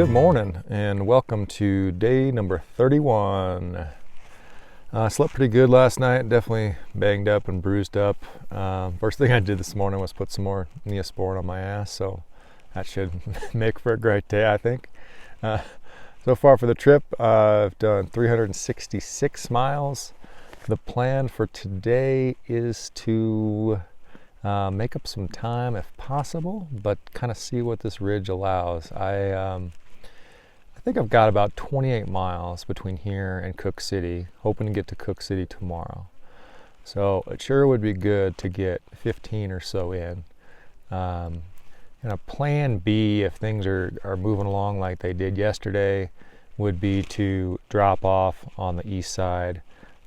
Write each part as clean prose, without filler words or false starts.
Good morning and welcome to day number 31. Slept pretty good last night, definitely banged up and bruised up. First thing I did this morning was put some more Neosporin on my ass, so that should make for a great day, I think. So far for the trip, I've done 366 miles. The plan for today is to make up some time if possible, but kind of see what this ridge allows. I think I've got about 28 miles between here and Cooke City, hoping to get to Cooke City tomorrow. So it sure would be good to get 15 or so in. And a plan B, if things are moving along like they did yesterday, would be to drop off on the east side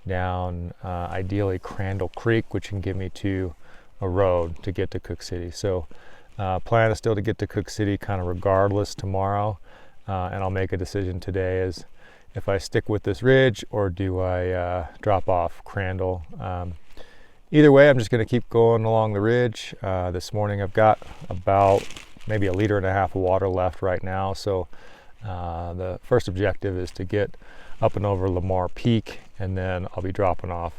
down ideally Crandall Creek, which can get me to a road to get to Cooke City. So plan is still to get to Cooke City kind of regardless tomorrow. And I'll make a decision today as if I stick with this ridge or do I drop off Crandall. Either way, I'm just going to keep going along the ridge. This morning I've got about maybe 1.5 liters of water left right now. So the first objective is to get up and over Lamar Peak, and then I'll be dropping off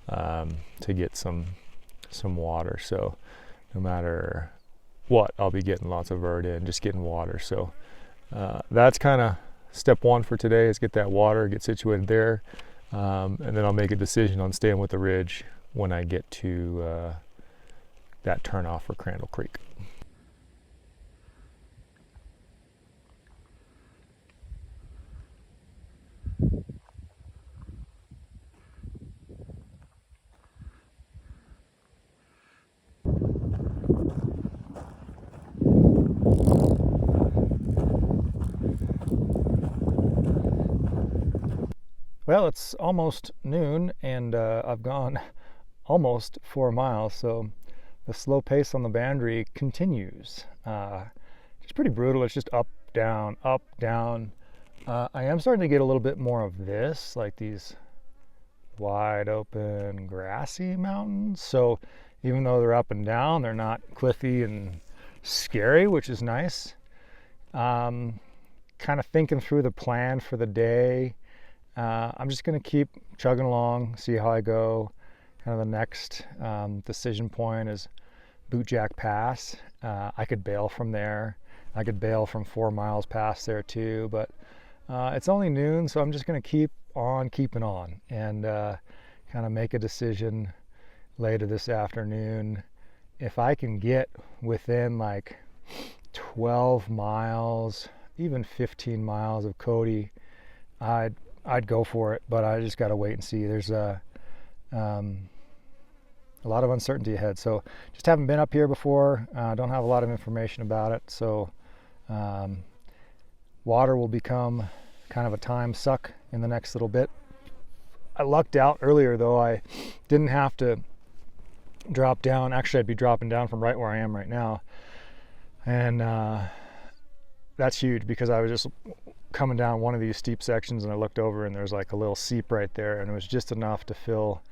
to get some water. So no matter what, I'll be getting lots of vert in, just getting water. So that's kind of step one for today, is get that water, get situated there, and then I'll make a decision on staying with the ridge when I get to that turnoff for Crandall Creek. Well, it's almost noon and I've gone almost 4 miles, so the slow pace on the boundary continues. It's pretty brutal. It's just up, down, up, down. I am starting to get a little bit more of this, like these wide open grassy mountains. So even though they're up and down, they're not cliffy and scary, which is nice. Kind of thinking through the plan for the day. I'm just going to keep chugging along, see how I go. Kind of the next decision point is Bootjack Pass. I could bail from there. I could bail from 4 miles past there too, but it's only noon, so I'm just going to keep on keeping on and kind of make a decision later this afternoon. If I can get within like 12 miles, even 15 miles of Cody, I'd go for it, but I just got to wait and see. There's a lot of uncertainty ahead. So just haven't been up here before. Don't have a lot of information about it. So water will become kind of a time suck in the next little bit. I lucked out earlier though. I didn't have to drop down. Actually, I'd be dropping down from right where I am right now. And that's huge because I was just coming down one of these steep sections and I looked over and there's like a little seep right there, and it was just enough to fill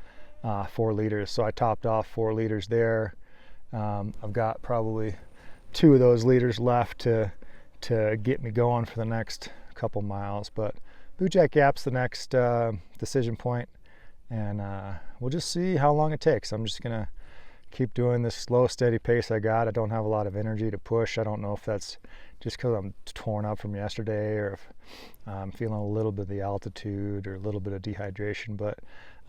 4 liters. So I topped off 4 liters there. I've got probably 2 of those liters left to get me going for the next couple miles, but Bootjack Gap's the next decision point, and we'll just see how long it takes. I'm just gonna keep doing this slow, steady pace I got. I don't have a lot of energy to push. I don't know if that's just because I'm torn up from yesterday or if I'm feeling a little bit of the altitude or a little bit of dehydration, but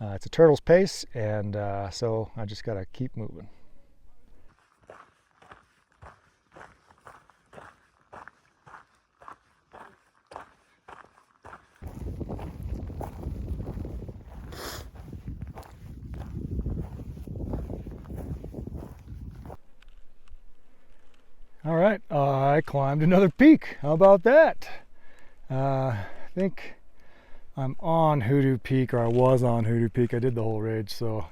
it's a turtle's pace, and so I just got to keep moving. All right, I climbed another peak. How about that? I think I'm on Hoodoo Peak, or I was on Hoodoo Peak. I did the whole ridge, so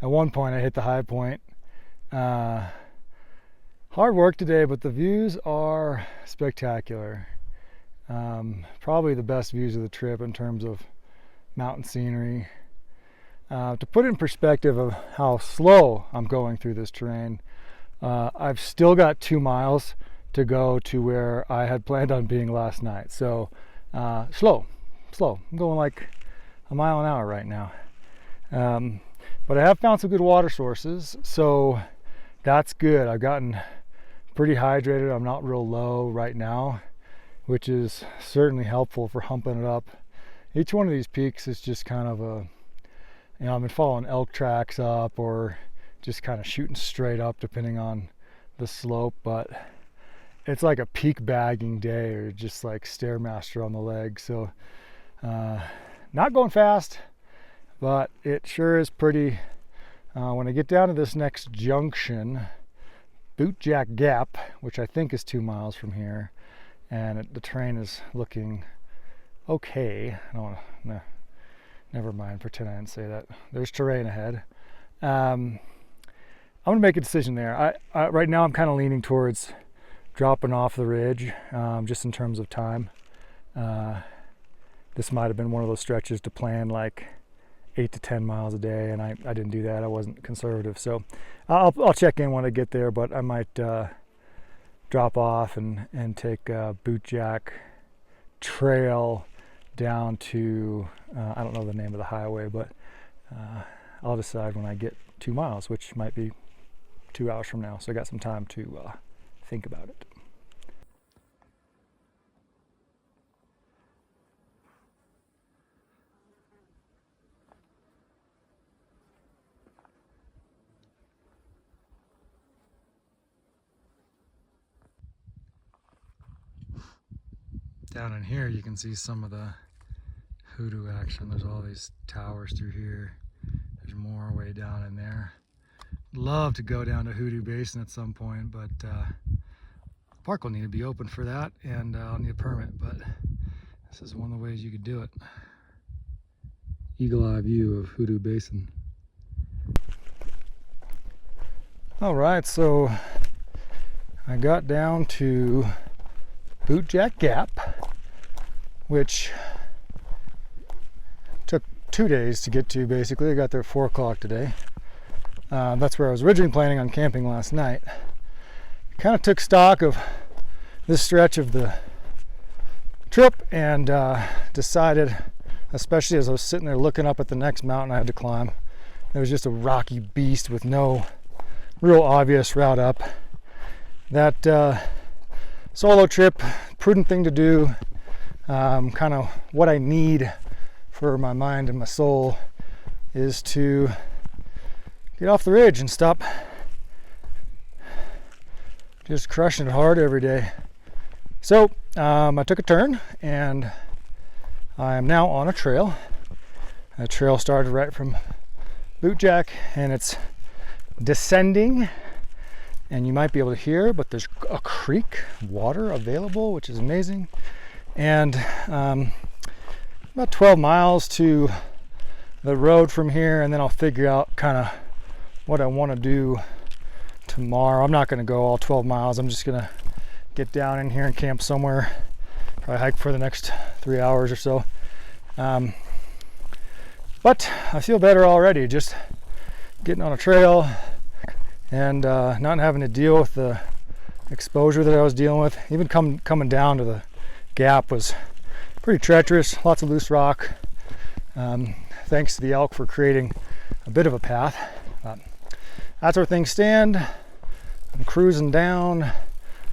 at one point I hit the high point. Hard work today, but the views are spectacular. Probably the best views of the trip in terms of mountain scenery. To put it in perspective of how slow I'm going through this terrain, I've still got 2 miles to go to where I had planned on being last night. So slow. I'm going like a mile an hour right now. But I have found some good water sources, so that's good. I've gotten pretty hydrated. I'm not real low right now, which is certainly helpful for humping it up. Each one of these peaks is just kind of a, I've been following elk tracks up or just kind of shooting straight up depending on the slope, but it's like a peak bagging day or just like Stairmaster on the leg. So not going fast, but it sure is pretty. When I get down to this next junction, Bootjack Gap, which I think is 2 miles from here, and the terrain is looking okay. I don't want to, no, never mind, pretend I didn't say that. There's terrain ahead. I'm gonna make a decision there. Right now I'm kind of leaning towards dropping off the ridge, just in terms of time. This might have been one of those stretches to plan like 8 to 10 miles a day, and I didn't do that. I wasn't conservative, so I'll check in when I get there, but I might drop off and take a Bootjack trail down to I don't know the name of the highway, but I'll decide when I get 2 miles, which might be 2 hours from now, so I got some time to think about it. Down in here you can see some of the hoodoo action. There's all these towers through here. There's more way down in there. Love to go down to Hoodoo Basin at some point, but the park will need to be open for that, and I'll need a permit, but this is one of the ways you could do it. Eagle eye view of Hoodoo Basin. All right, so I got down to Bootjack Gap, which took 2 days to get to. Basically, I got there at 4 o'clock today. That's where I was originally planning on camping last night. Kind of took stock of this stretch of the trip and decided, especially as I was sitting there looking up at the next mountain I had to climb, it was just a rocky beast with no real obvious route up, that solo trip, prudent thing to do, kind of what I need for my mind and my soul is to get off the ridge and stop just crushing it hard every day. So I took a turn and I am now on a trail. The trail started right from Bootjack and it's descending, and you might be able to hear, but there's a creek, water available, which is amazing. And about 12 miles to the road from here, and then I'll figure out kind of what I want to do tomorrow. I'm not going to go all 12 miles. I'm just going to get down in here and camp somewhere, probably hike for the next 3 hours or so. But I feel better already, just getting on a trail and not having to deal with the exposure that I was dealing with. Even coming down to the gap was pretty treacherous, lots of loose rock. Thanks to the elk for creating a bit of a path. That's where things stand. I'm cruising down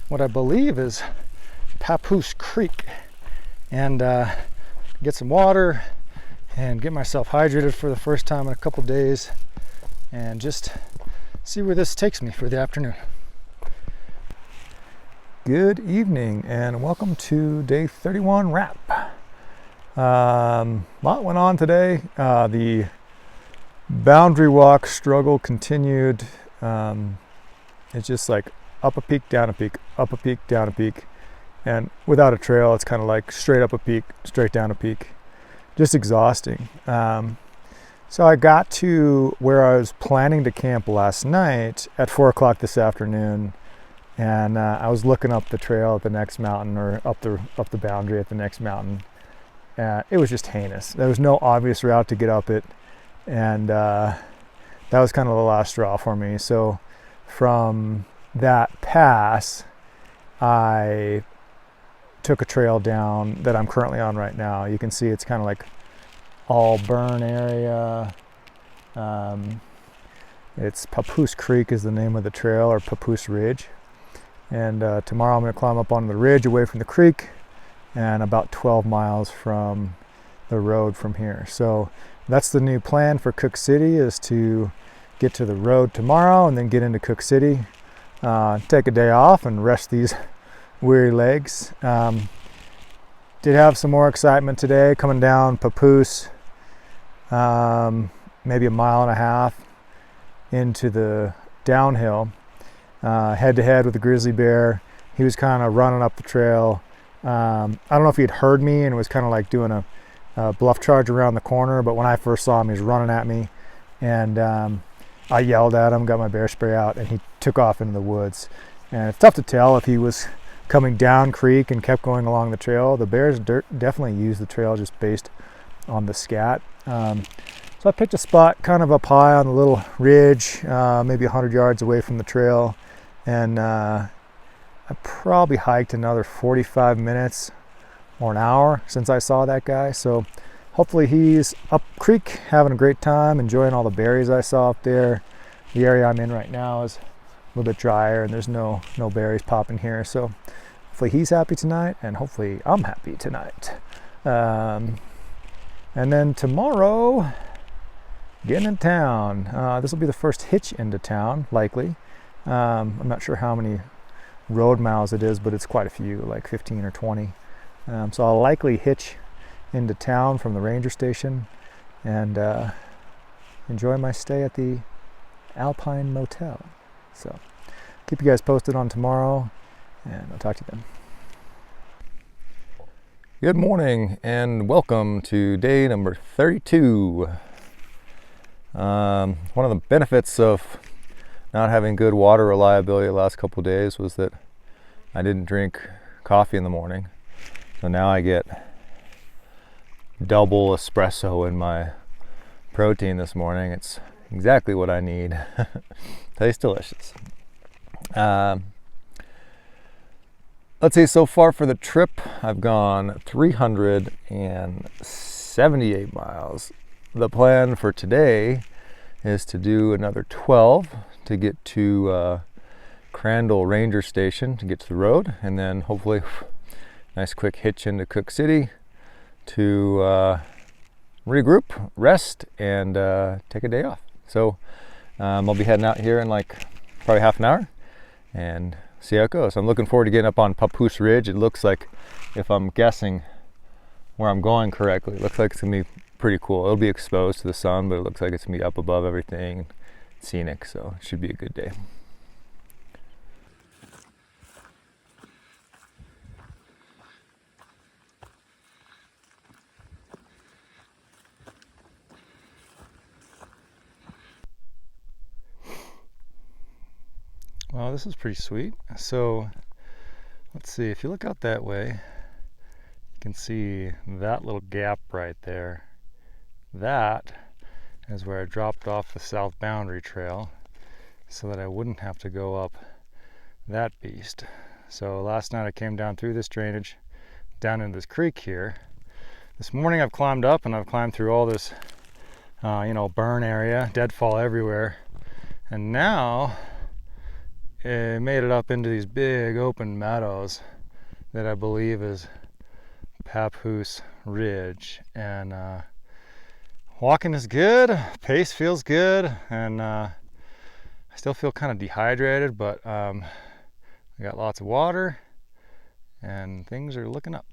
what I believe is Papoose Creek, and get some water and get myself hydrated for the first time in a couple days, and just see where this takes me for the afternoon. Good evening and welcome to day 31 wrap. Lot went on today. The boundary walk struggle continued. It's just like up a peak, down a peak, up a peak, down a peak. And without a trail, it's kind of like straight up a peak, straight down a peak. Just exhausting. So I got to where I was planning to camp last night at 4 o'clock this afternoon, and I was looking up the trail at the next mountain, or up the boundary at the next mountain. It was just heinous. There was no obvious route to get up it, and that was kind of the last straw for me. So from that pass, I took a trail down that I'm currently on right now. You can see it's kind of like all burn area. It's Papoose Creek is the name of the trail, or Papoose Ridge. And tomorrow I'm going to climb up on the ridge away from the creek, and about 12 miles from the road from here. So that's the new plan for Cooke City, is to get to the road tomorrow and then get into Cooke City, take a day off and rest these weary legs. Did have some more excitement today coming down Papoose, maybe a mile and a half into the downhill, head to head with a grizzly bear. He was kind of running up the trail. I don't know if he had heard me and was kind of like doing a bluff charge around the corner, but when I first saw him, he was running at me, and I yelled at him, got my bear spray out, and he took off into the woods. And it's tough to tell if he was coming down creek and kept going along the trail. The bears definitely use the trail just based on the scat. So I picked a spot kind of up high on the little ridge, maybe 100 yards away from the trail, and I probably hiked another 45 minutes or an hour since I saw that guy. So hopefully he's up creek having a great time, enjoying all the berries I saw up there. The area I'm in right now is a little bit drier and there's no berries popping here. So hopefully he's happy tonight, and hopefully I'm happy tonight. And then tomorrow, getting in town. This will be the first hitch into town, likely. I'm not sure how many road miles it is, but it's quite a few, like 15 or 20. So I'll likely hitch into town from the ranger station and enjoy my stay at the Alpine Motel. So keep you guys posted on tomorrow, and I'll talk to you then. Good morning and welcome to day number 32. One of the benefits of not having good water reliability the last couple of days was that I didn't drink coffee in the morning. So now I get double espresso in my protein this morning. It's exactly what I need. Tastes delicious. Let's see, so far for the trip, I've gone 378 miles. The plan for today is to do another 12 to get to Crandall Ranger Station to get to the road, and then hopefully nice quick hitch into Cooke City to regroup, rest, and take a day off. So I'll be heading out here in like probably half an hour and see how it goes. I'm looking forward to getting up on Papoose Ridge. It looks like, if I'm guessing where I'm going correctly, it looks like it's gonna be pretty cool. It'll be exposed to the sun, but it looks like it's gonna be up above everything, scenic, so it should be a good day. Well, this is pretty sweet. So let's see, if you look out that way, you can see that little gap right there. That is where I dropped off the south boundary trail so that I wouldn't have to go up that beast. So last night I came down through this drainage down into this creek here. This morning I've climbed up and I've climbed through all this burn area, deadfall everywhere, and now it made it up into these big open meadows that I believe is Papoose Ridge. And walking is good, pace feels good, and I still feel kind of dehydrated, but I got lots of water and things are looking up.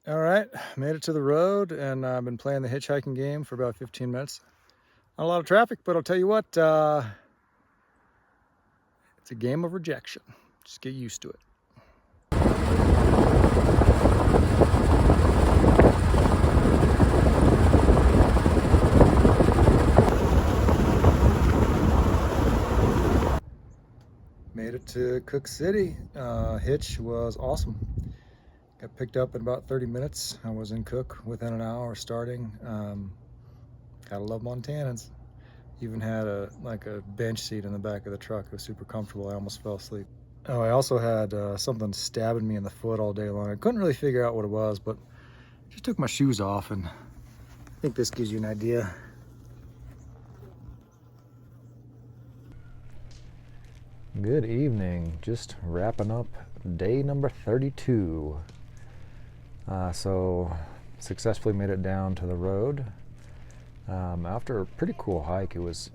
All right, made it to the road, and I've been playing the hitch hiking game for about 15 minutes. Not a lot of traffic, but I'll tell you what, it's a game of rejection. Just get used to it. to Cooke City. Hitch was awesome. Got picked up in about 30 minutes. I was in Cooke within an hour starting. Gotta love Montanans. Even had a bench seat in the back of the truck. It was super comfortable. I almost fell asleep. Oh, I also had something stabbing me in the foot all day long. I couldn't really figure out what it was, but just took my shoes off, and I think this gives you an idea. Good evening. Just wrapping up day number 32. So successfully made it down to the road. After a pretty cool hike. It was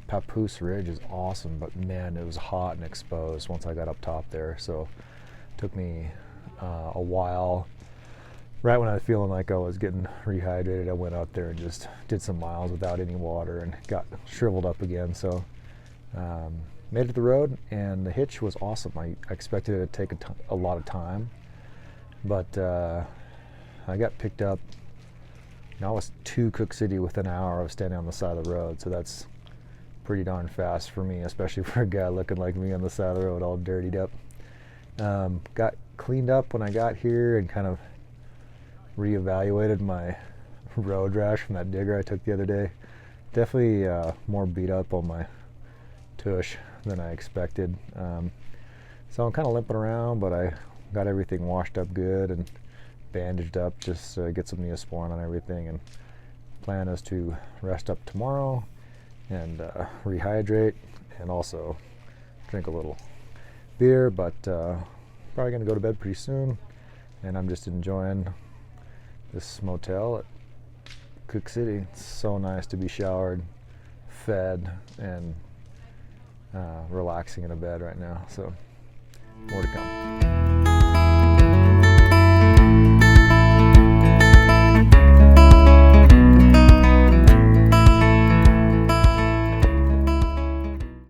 Papoose Ridge is awesome, but man, it was hot and exposed once I got up top there. So it took me a while. Right when I was feeling like I was getting rehydrated, I went out there and just did some miles without any water and got shriveled up again. So made it to the road, and the hitch was awesome. I expected it to take a lot of time, but I got picked up. I was to Cooke City within an hour of standing on the side of the road, so that's pretty darn fast for me, especially for a guy looking like me on the side of the road all dirtied up. Got cleaned up when I got here and kind of reevaluated my road rash from that digger I took the other day. Definitely more beat up on my tush than I expected. So I'm kind of limping around, but I got everything washed up good and bandaged up, just get some Neosporin on everything, and plan is to rest up tomorrow and rehydrate and also drink a little beer, but probably gonna go to bed pretty soon. And I'm just enjoying this motel at Cooke City. It's so nice to be showered, fed, and relaxing in a bed right now. So more to come.